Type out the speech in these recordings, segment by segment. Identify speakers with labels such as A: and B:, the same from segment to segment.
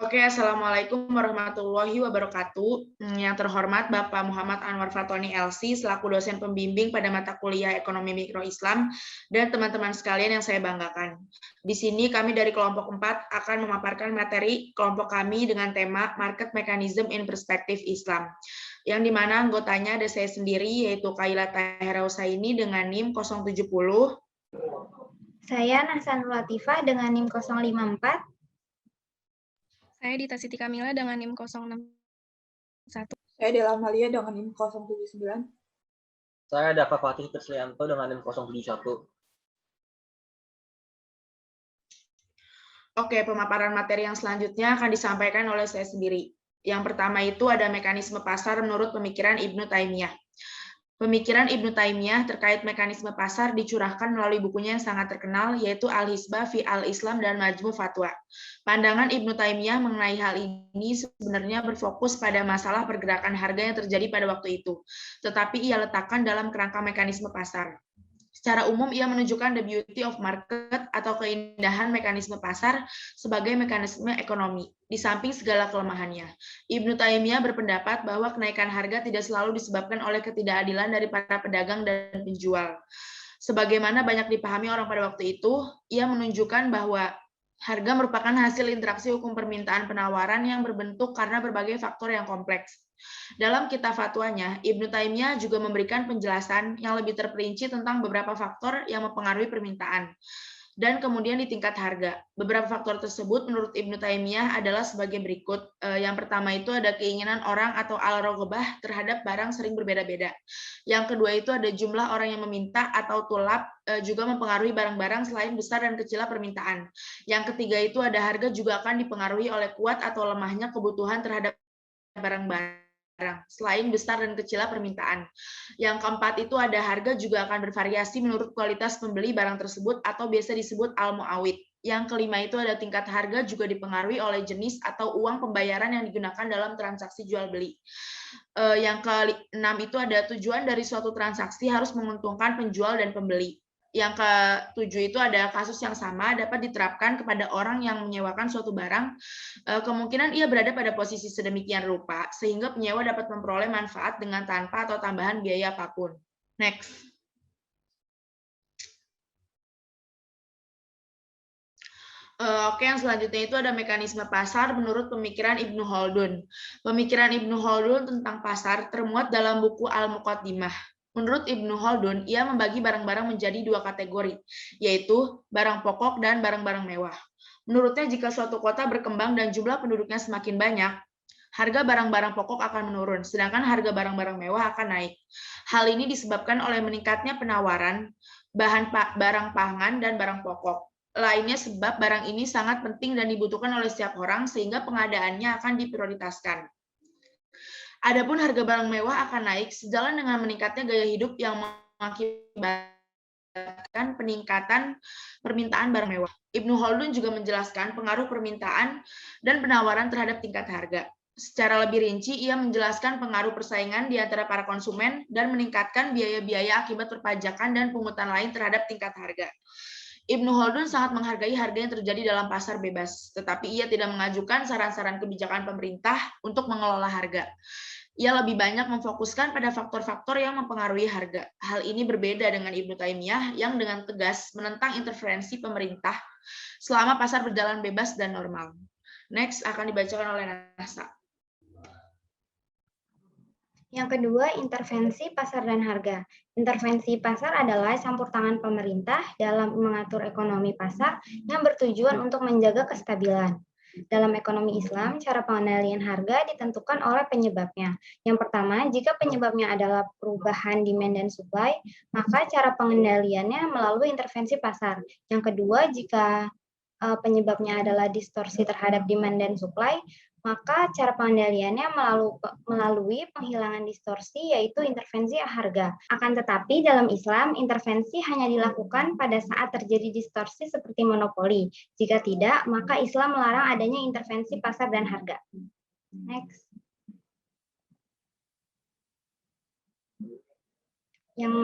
A: Oke, Assalamualaikum warahmatullahi wabarakatuh. Yang terhormat Bapak Muhammad Anwar Fatoni LC selaku dosen pembimbing pada mata kuliah Ekonomi Mikro Islam dan teman-teman sekalian yang saya banggakan. Di sini kami dari kelompok 4 akan memaparkan materi kelompok kami dengan tema Market Mechanism in Perspective Islam. Yang dimana anggotanya ada saya sendiri yaitu Kaila Tahira Husaini dengan NIM 070.
B: Saya Nahsanul Latifah dengan NIM 054.
C: Saya Dita Siti Kamila dengan NIM 061.
D: Saya Dela Amalia dengan NIM 079.
E: Saya Dava Fatih Krislianto dengan NIM 071.
A: Oke, pemaparan materi yang selanjutnya akan disampaikan oleh saya sendiri. Yang pertama itu ada mekanisme pasar menurut pemikiran Ibnu Taimiyah. Pemikiran Ibnu Taimiyah terkait mekanisme pasar dicurahkan melalui bukunya yang sangat terkenal, yaitu Al-Hisbah fi Al-Islam dan Majmu Fatwa. Pandangan Ibnu Taimiyah mengenai hal ini sebenarnya berfokus pada masalah pergerakan harga yang terjadi pada waktu itu, tetapi ia letakkan dalam kerangka mekanisme pasar. Secara umum, ia menunjukkan the beauty of market atau keindahan mekanisme pasar sebagai mekanisme ekonomi, di samping segala kelemahannya. Ibnu Taimiyah berpendapat bahwa kenaikan harga tidak selalu disebabkan oleh ketidakadilan dari para pedagang dan penjual. Sebagaimana banyak dipahami orang pada waktu itu, ia menunjukkan bahwa harga merupakan hasil interaksi hukum permintaan penawaran yang berbentuk karena berbagai faktor yang kompleks. Dalam kitab fatwanya, Ibnu Taimiyah juga memberikan penjelasan yang lebih terperinci tentang beberapa faktor yang mempengaruhi permintaan dan kemudian di tingkat harga. Beberapa faktor tersebut menurut Ibnu Taimiyah adalah sebagai berikut. Yang pertama itu ada keinginan orang atau al-raghbah terhadap barang sering berbeda-beda. Yang kedua itu ada jumlah orang yang meminta atau tulab juga mempengaruhi barang-barang selain besar dan kecilnya permintaan. Yang ketiga itu ada harga juga akan dipengaruhi oleh kuat atau lemahnya kebutuhan terhadap barang-barang selain besar dan kecilnya permintaan. Yang keempat itu ada harga juga akan bervariasi menurut kualitas pembeli barang tersebut atau biasa disebut al-mu'awid. Yang kelima itu ada tingkat harga juga dipengaruhi oleh jenis atau uang pembayaran yang digunakan dalam transaksi jual beli. Yang keenam itu ada tujuan dari suatu transaksi harus menguntungkan penjual dan pembeli. Yang ketujuh itu ada kasus yang sama dapat diterapkan kepada orang yang menyewakan suatu barang. Kemungkinan ia berada pada posisi sedemikian rupa sehingga penyewa dapat memperoleh manfaat dengan tanpa atau tambahan biaya apapun. Next. Oke, yang selanjutnya itu ada mekanisme pasar menurut pemikiran Ibnu Khaldun. Pemikiran Ibnu Khaldun tentang pasar termuat dalam buku Al-Muqaddimah. Menurut Ibnu Khaldun, ia membagi barang-barang menjadi dua kategori, yaitu barang pokok dan barang-barang mewah. Menurutnya, jika suatu kota berkembang dan jumlah penduduknya semakin banyak, harga barang-barang pokok akan menurun, sedangkan harga barang-barang mewah akan naik. Hal ini disebabkan oleh meningkatnya penawaran barang pangan dan barang pokok. Lainnya sebab barang ini sangat penting dan dibutuhkan oleh setiap orang sehingga pengadaannya akan diprioritaskan. Adapun harga barang mewah akan naik sejalan dengan meningkatnya gaya hidup yang mengakibatkan peningkatan permintaan barang mewah. Ibnu Khaldun juga menjelaskan pengaruh permintaan dan penawaran terhadap tingkat harga. Secara lebih rinci, ia menjelaskan pengaruh persaingan di antara para konsumen dan meningkatkan biaya-biaya akibat perpajakan dan pungutan lain terhadap tingkat harga. Ibnu Khaldun sangat menghargai harga yang terjadi dalam pasar bebas, tetapi ia tidak mengajukan saran-saran kebijakan pemerintah untuk mengelola harga. Ia lebih banyak memfokuskan pada faktor-faktor yang mempengaruhi harga. Hal ini berbeda dengan Ibnu Taimiyah yang dengan tegas menentang intervensi pemerintah selama pasar berjalan bebas dan normal. Next akan dibacakan oleh Nasa.
B: Yang kedua, intervensi pasar dan harga. Intervensi pasar adalah campur tangan pemerintah dalam mengatur ekonomi pasar yang bertujuan untuk menjaga kestabilan. Dalam ekonomi Islam, cara pengendalian harga ditentukan oleh penyebabnya. Yang pertama, jika penyebabnya adalah perubahan demand dan supply, maka cara pengendaliannya melalui intervensi pasar. Yang kedua, jika penyebabnya adalah distorsi terhadap demand dan supply, maka cara pengendaliannya melalui penghilangan distorsi, yaitu intervensi harga. Akan tetapi dalam Islam, intervensi hanya dilakukan pada saat terjadi distorsi seperti monopoli. Jika tidak, maka Islam melarang adanya intervensi pasar dan harga. Next. Yang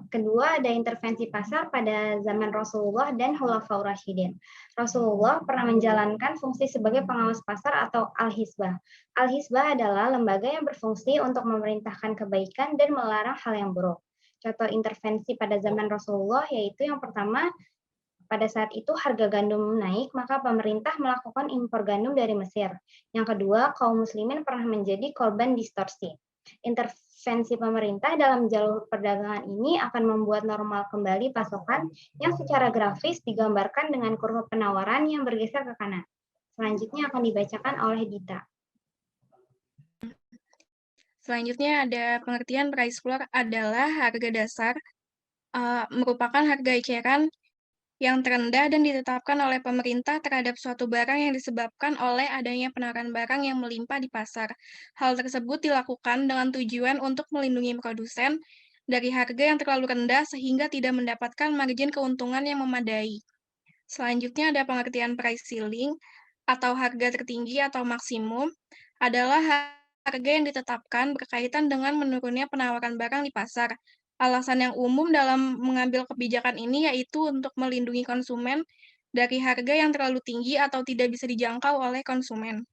B: Kedua, ada intervensi pasar pada zaman Rasulullah dan Khulafaur Rasyidin. Rasulullah pernah menjalankan fungsi sebagai pengawas pasar atau Al-Hisbah. Al-Hisbah adalah lembaga yang berfungsi untuk memerintahkan kebaikan dan melarang hal yang buruk. Contoh intervensi pada zaman Rasulullah yaitu yang pertama, pada saat itu harga gandum naik, maka pemerintah melakukan impor gandum dari Mesir. Yang kedua, kaum muslimin pernah menjadi korban distorsi. Intervensi pemerintah dalam jalur perdagangan ini akan membuat normal kembali pasokan yang secara grafis digambarkan dengan kurva penawaran yang bergeser ke kanan. Selanjutnya akan dibacakan oleh Dita.
C: Selanjutnya ada pengertian price floor adalah harga dasar, merupakan harga eceran yang terendah dan ditetapkan oleh pemerintah terhadap suatu barang yang disebabkan oleh adanya penawaran barang yang melimpah di pasar. Hal tersebut dilakukan dengan tujuan untuk melindungi produsen dari harga yang terlalu rendah sehingga tidak mendapatkan margin keuntungan yang memadai. Selanjutnya ada pengertian price ceiling atau harga tertinggi atau maksimum adalah harga yang ditetapkan berkaitan dengan menurunnya penawaran barang di pasar. Alasan yang umum dalam mengambil kebijakan ini yaitu untuk melindungi konsumen dari harga yang terlalu tinggi atau tidak bisa dijangkau oleh konsumen.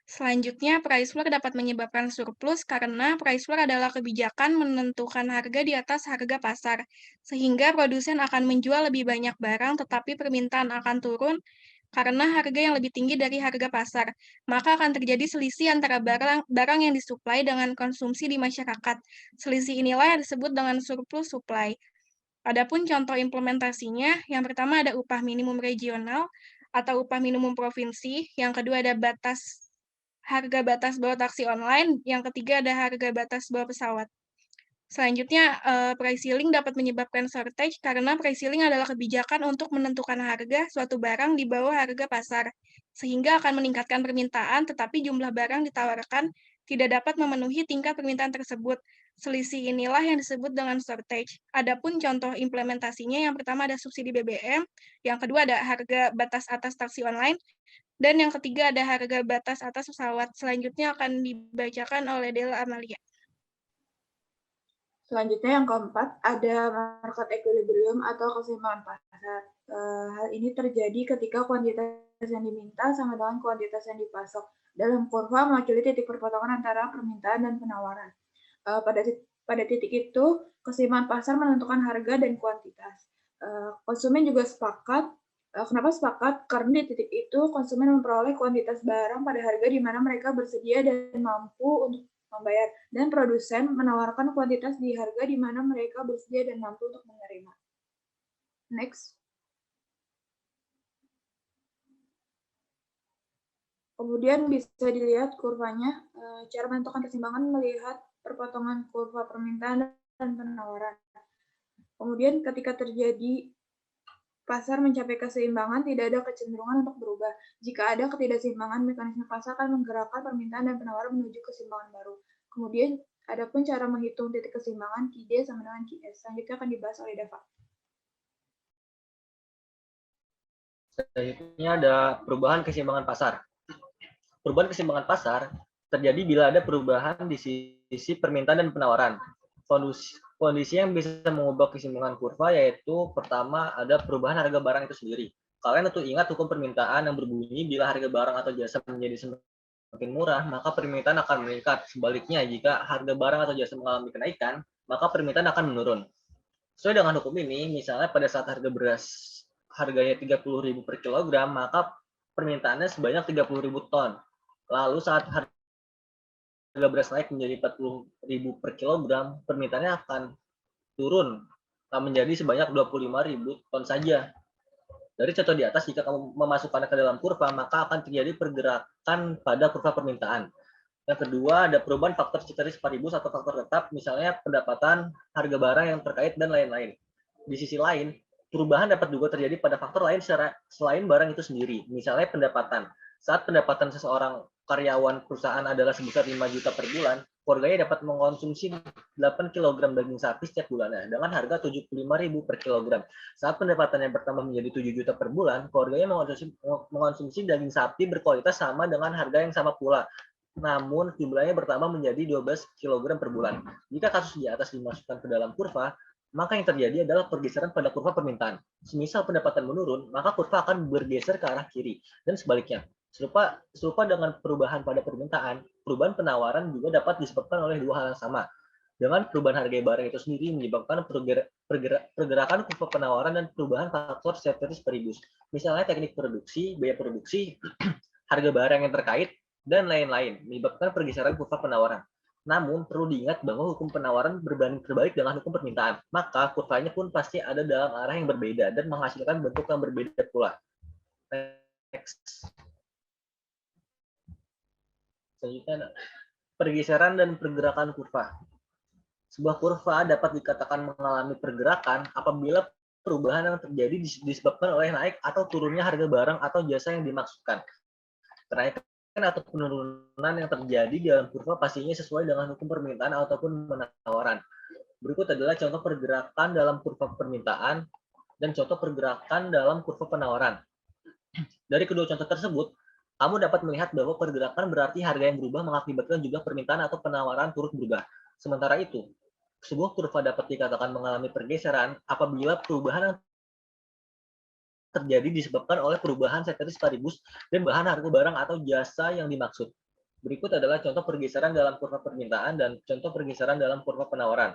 C: Selanjutnya, price floor dapat menyebabkan surplus karena price floor adalah kebijakan menentukan harga di atas harga pasar, sehingga produsen akan menjual lebih banyak barang tetapi permintaan akan turun karena harga yang lebih tinggi dari harga pasar, maka akan terjadi selisih antara barang yang disuplai dengan konsumsi di masyarakat. Selisih inilah yang disebut dengan surplus supply. Adapun contoh implementasinya, yang pertama ada upah minimum regional atau upah minimum provinsi, yang kedua ada harga batas bawah taksi online, yang ketiga ada harga batas bawah pesawat. Selanjutnya, price ceiling dapat menyebabkan shortage karena price ceiling adalah kebijakan untuk menentukan harga suatu barang di bawah harga pasar, sehingga akan meningkatkan permintaan, tetapi jumlah barang ditawarkan tidak dapat memenuhi tingkat permintaan tersebut. Selisih inilah yang disebut dengan shortage. Adapun contoh implementasinya, yang pertama ada subsidi BBM, yang kedua ada harga batas atas taksi online, dan yang ketiga ada harga batas atas pesawat. Selanjutnya akan dibacakan oleh Dela Amalia.
D: Selanjutnya yang keempat, ada market equilibrium atau keseimbangan pasar. Hal ini terjadi ketika kuantitas yang diminta sama dengan kuantitas yang dipasok. Dalam kurva mewakili titik perpotongan antara permintaan dan penawaran. Pada titik itu, keseimbangan pasar menentukan harga dan kuantitas. Konsumen juga sepakat. Kenapa sepakat? Karena di titik itu konsumen memperoleh kuantitas barang pada harga di mana mereka bersedia dan mampu untuk membayar, dan produsen menawarkan kuantitas di harga di mana mereka bersedia dan mampu untuk menerima. Next. Kemudian bisa dilihat kurvanya. Cara menentukan keseimbangan melihat perpotongan kurva permintaan dan penawaran. Kemudian ketika terjadi pasar mencapai keseimbangan, tidak ada kecenderungan untuk berubah. Jika ada ketidakseimbangan, mekanisme pasar akan menggerakkan permintaan dan penawaran menuju keseimbangan baru. Kemudian, adapun cara menghitung titik keseimbangan QD sama dengan QS. Selanjutnya akan dibahas oleh Dava.
E: Selanjutnya ada perubahan keseimbangan pasar. Perubahan keseimbangan pasar terjadi bila ada perubahan di sisi permintaan dan penawaran. Kondisi yang bisa mengubah keseimbangan kurva yaitu pertama ada perubahan harga barang itu sendiri. Kalian tentu ingat hukum permintaan yang berbunyi bila harga barang atau jasa menjadi semakin murah, maka permintaan akan meningkat. Sebaliknya, jika harga barang atau jasa mengalami kenaikan, maka permintaan akan menurun. Sesuai dengan hukum ini, misalnya pada saat harga beras harganya 30.000 per kilogram, maka permintaannya sebanyak 30.000 ton. Lalu saat harga beras naik menjadi 40.000 per kilogram, permintaannya akan turun menjadi sebanyak 25.000 ton saja. Dari contoh di atas, jika kamu memasukkannya ke dalam kurva, maka akan terjadi pergerakan pada kurva permintaan. Yang kedua, ada perubahan faktor ceteris paribus atau faktor tetap, misalnya pendapatan, harga barang yang terkait, dan lain-lain. Di sisi lain, perubahan dapat juga terjadi pada faktor lain selain barang itu sendiri, misalnya pendapatan. Saat pendapatan seseorang karyawan perusahaan adalah sebesar 5 juta per bulan, keluarganya dapat mengkonsumsi 8 kg daging sapi setiap bulannya dengan harga 75.000 per kilogram. Saat pendapatannya bertambah menjadi 7 juta per bulan, keluarganya mengkonsumsi daging sapi berkualitas sama dengan harga yang sama pula, namun jumlahnya bertambah menjadi 12 kg per bulan. Jika kasus di atas dimasukkan ke dalam kurva, maka yang terjadi adalah pergeseran pada kurva permintaan. Semisal pendapatan menurun, maka kurva akan bergeser ke arah kiri, dan sebaliknya. Serupa dengan perubahan pada permintaan, perubahan penawaran juga dapat disebabkan oleh dua hal yang sama. Dengan perubahan harga barang itu sendiri menyebabkan pergerakan kurva penawaran dan perubahan faktor ceteris paribus. Misalnya teknik produksi, biaya produksi, harga barang yang terkait, dan lain-lain, menyebabkan pergeseran kurva penawaran. Namun, perlu diingat bahwa hukum penawaran berbanding terbalik dengan hukum permintaan. Maka, kurvanya pun pasti ada dalam arah yang berbeda dan menghasilkan bentuk yang berbeda pula. Next. Selanjutnya, pergeseran dan pergerakan kurva. Sebuah kurva dapat dikatakan mengalami pergerakan apabila perubahan yang terjadi disebabkan oleh naik atau turunnya harga barang atau jasa yang dimaksudkan. Kenaikan atau penurunan yang terjadi di dalam kurva pastinya sesuai dengan hukum permintaan ataupun penawaran. Berikut adalah contoh pergerakan dalam kurva permintaan dan contoh pergerakan dalam kurva penawaran. Dari kedua contoh tersebut, kamu dapat melihat bahwa pergerakan berarti harga yang berubah mengakibatkan juga permintaan atau penawaran turut berubah. Sementara itu, sebuah kurva dapat dikatakan mengalami pergeseran apabila perubahan yang terjadi disebabkan oleh perubahan ceteris paribus dan bahan harga barang atau jasa yang dimaksud. Berikut adalah contoh pergeseran dalam kurva permintaan dan contoh pergeseran dalam kurva penawaran.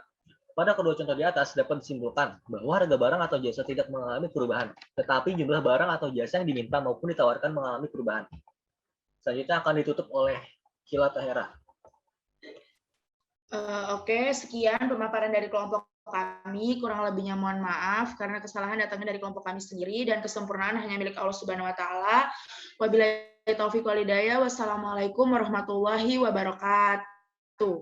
E: Pada kedua contoh di atas dapat disimpulkan bahwa harga barang atau jasa tidak mengalami perubahan, tetapi jumlah barang atau jasa yang diminta maupun ditawarkan mengalami perubahan. Selanjutnya akan ditutup oleh Kila Tahera.
A: Oke, sekian pemaparan dari kelompok kami. Kurang lebihnya mohon maaf karena kesalahan datangnya dari kelompok kami sendiri dan kesempurnaan hanya milik Allah Subhanahu wa taala. Wabillahi taufiq wal hidayah. Wassalamualaikum warahmatullahi wabarakatuh.